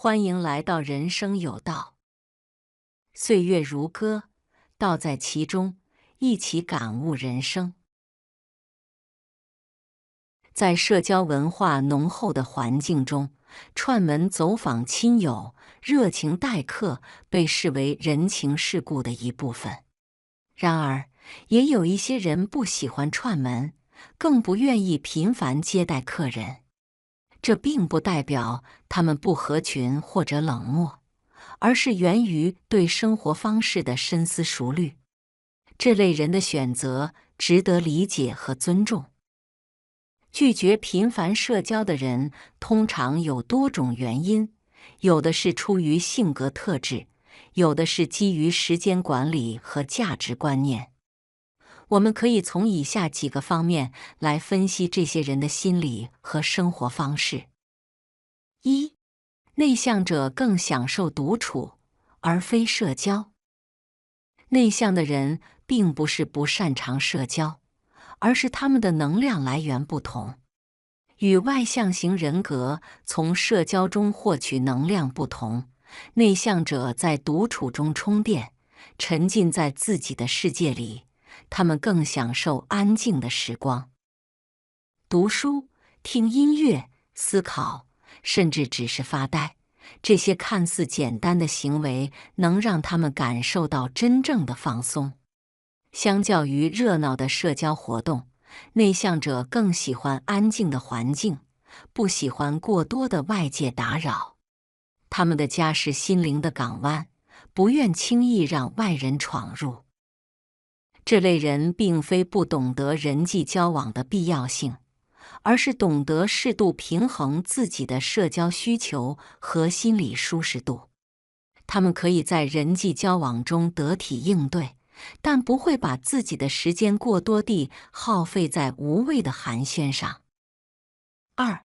欢迎来到人生有道，岁月如歌，道在其中，一起感悟人生。在社交文化浓厚的环境中，串门走访亲友、热情待客被视为人情世故的一部分。然而，也有一些人不喜欢串门，更不愿意频繁接待客人。这并不代表他们不合群或者冷漠，而是源于对生活方式的深思熟虑。这类人的选择值得理解和尊重。拒绝频繁社交的人通常有多种原因，有的是出于性格特质，有的是基于时间管理和价值观念。我们可以从以下几个方面来分析这些人的心理和生活方式。一、内向者更享受独处，而非社交。内向的人并不是不擅长社交，而是他们的能量来源不同。与外向型人格从社交中获取能量不同，内向者在独处中充电，沉浸在自己的世界里，他们更享受安静的时光。读书、听音乐、思考，甚至只是发呆，这些看似简单的行为能让他们感受到真正的放松。相较于热闹的社交活动，内向者更喜欢安静的环境，不喜欢过多的外界打扰。他们的家是心灵的港湾，不愿轻易让外人闯入。这类人并非不懂得人际交往的必要性，而是懂得适度平衡自己的社交需求和心理舒适度。他们可以在人际交往中得体应对，但不会把自己的时间过多地耗费在无谓的寒暄上。二、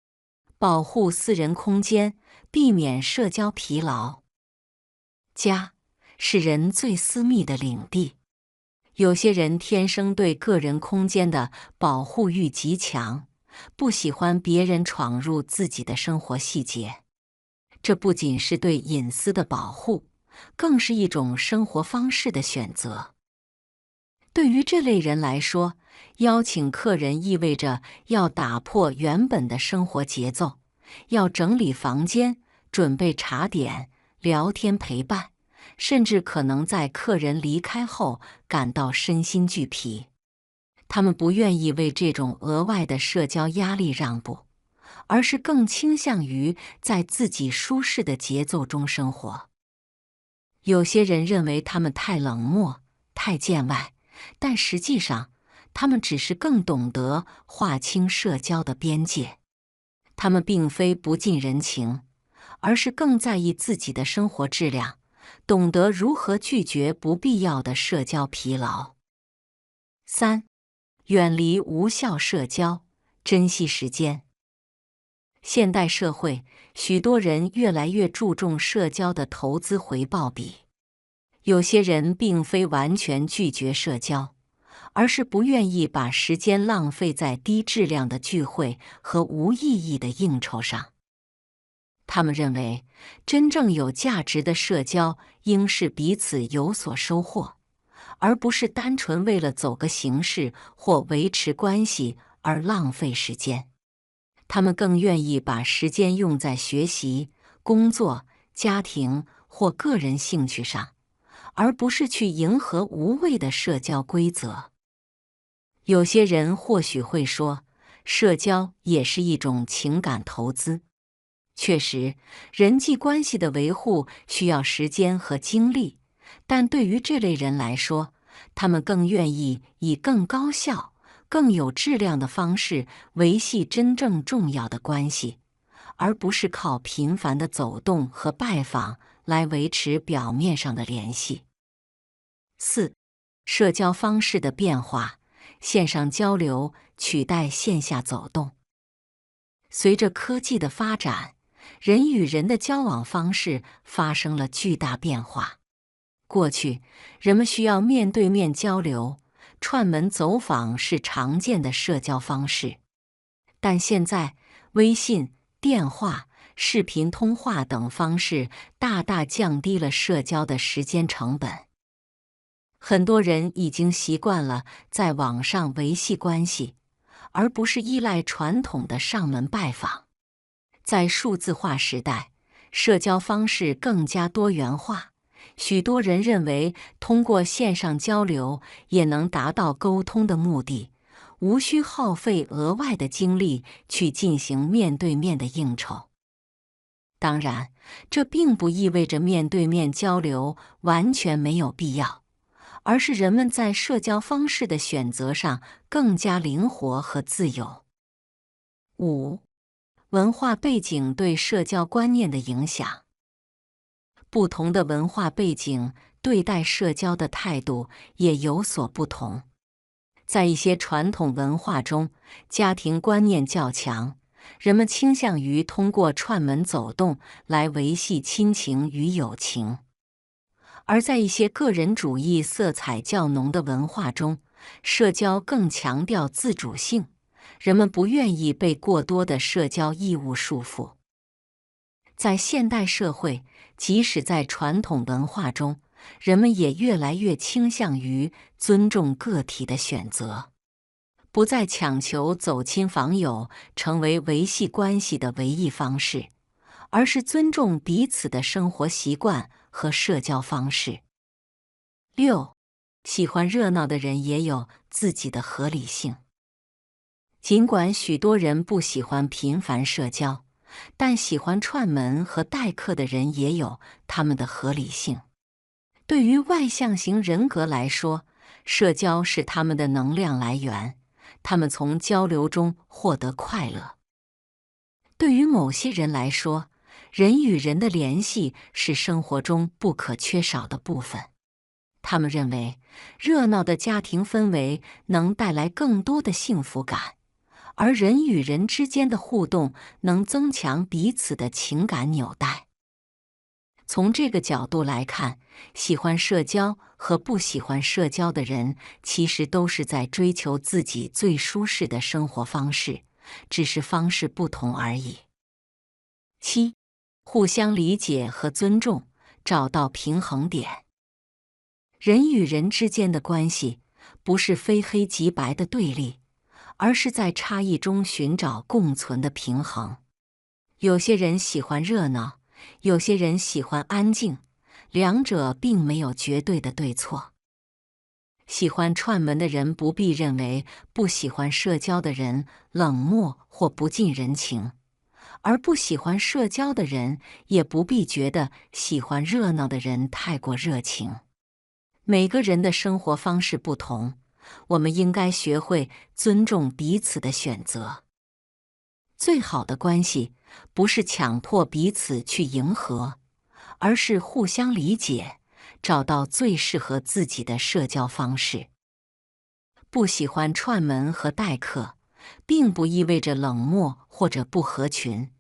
保护私人空间，避免社交疲劳。家是人最私密的领地。有些人天生对个人空间的保护欲极强，不喜欢别人闯入自己的生活细节。这不仅是对隐私的保护，更是一种生活方式的选择。对于这类人来说，邀请客人意味着要打破原本的生活节奏，要整理房间，准备茶点，聊天陪伴，甚至可能在客人离开后感到身心俱疲。他们不愿意为这种额外的社交压力让步，而是更倾向于在自己舒适的节奏中生活。有些人认为他们太冷漠、太见外，但实际上，他们只是更懂得划清社交的边界。他们并非不近人情，而是更在意自己的生活质量，懂得如何拒绝不必要的社交疲劳。三、远离无效社交，珍惜时间。现代社会，许多人越来越注重社交的投资回报比。有些人并非完全拒绝社交，而是不愿意把时间浪费在低质量的聚会和无意义的应酬上。他们认为，真正有价值的社交应是彼此有所收获，而不是单纯为了走个形式或维持关系而浪费时间。他们更愿意把时间用在学习、工作、家庭或个人兴趣上，而不是去迎合无谓的社交规则。有些人或许会说，社交也是一种情感投资。确实，人际关系的维护需要时间和精力，但对于这类人来说，他们更愿意以更高效、更有质量的方式维系真正重要的关系，而不是靠频繁的走动和拜访来维持表面上的联系。四、社交方式的变化，线上交流取代线下走动。随着科技的发展，人与人的交往方式发生了巨大变化。过去，人们需要面对面交流，串门走访是常见的社交方式。但现在，微信、电话、视频通话等方式大大降低了社交的时间成本。很多人已经习惯了在网上维系关系，而不是依赖传统的上门拜访。在数字化时代，社交方式更加多元化，许多人认为通过线上交流也能达到沟通的目的，无需耗费额外的精力去进行面对面的应酬。当然，这并不意味着面对面交流完全没有必要，而是人们在社交方式的选择上更加灵活和自由。5. 文化背景对社交观念的影响。不同的文化背景对待社交的态度也有所不同。在一些传统文化中，家庭观念较强，人们倾向于通过串门走动来维系亲情与友情。而在一些个人主义色彩较浓的文化中，社交更强调自主性，人们不愿意被过多的社交义务束缚。在现代社会，即使在传统文化中，人们也越来越倾向于尊重个体的选择，不再强求走亲访友成为维系关系的唯一方式，而是尊重彼此的生活习惯和社交方式。6. 喜欢热闹的人也有自己的合理性。尽管许多人不喜欢频繁社交，但喜欢串门和待客的人也有他们的合理性。对于外向型人格来说，社交是他们的能量来源，他们从交流中获得快乐。对于某些人来说，人与人的联系是生活中不可缺少的部分。他们认为，热闹的家庭氛围能带来更多的幸福感，而人与人之间的互动能增强彼此的情感纽带。从这个角度来看，喜欢社交和不喜欢社交的人其实都是在追求自己最舒适的生活方式，只是方式不同而已。7. 互相理解和尊重，找到平衡点。人与人之间的关系不是非黑即白的对立，而是在差异中寻找共存的平衡。有些人喜欢热闹，有些人喜欢安静，两者并没有绝对的对错。喜欢串门的人不必认为不喜欢社交的人冷漠或不近人情，而不喜欢社交的人也不必觉得喜欢热闹的人太过热情。每个人的生活方式不同，我们应该学会尊重彼此的选择。最好的关系不是强迫彼此去迎合，而是互相理解，找到最适合自己的社交方式。不喜欢串门和待客，并不意味着冷漠或者不合群，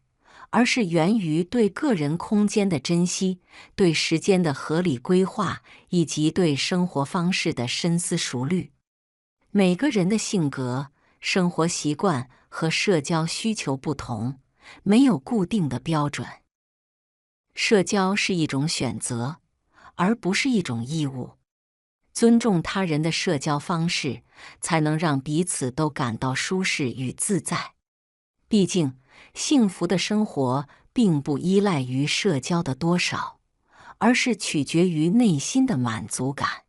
而是源于对个人空间的珍惜，对时间的合理规划，以及对生活方式的深思熟虑。每个人的性格、生活习惯和社交需求不同，没有固定的标准。社交是一种选择，而不是一种义务。尊重他人的社交方式，才能让彼此都感到舒适与自在。毕竟，幸福的生活并不依赖于社交的多少，而是取决于内心的满足感。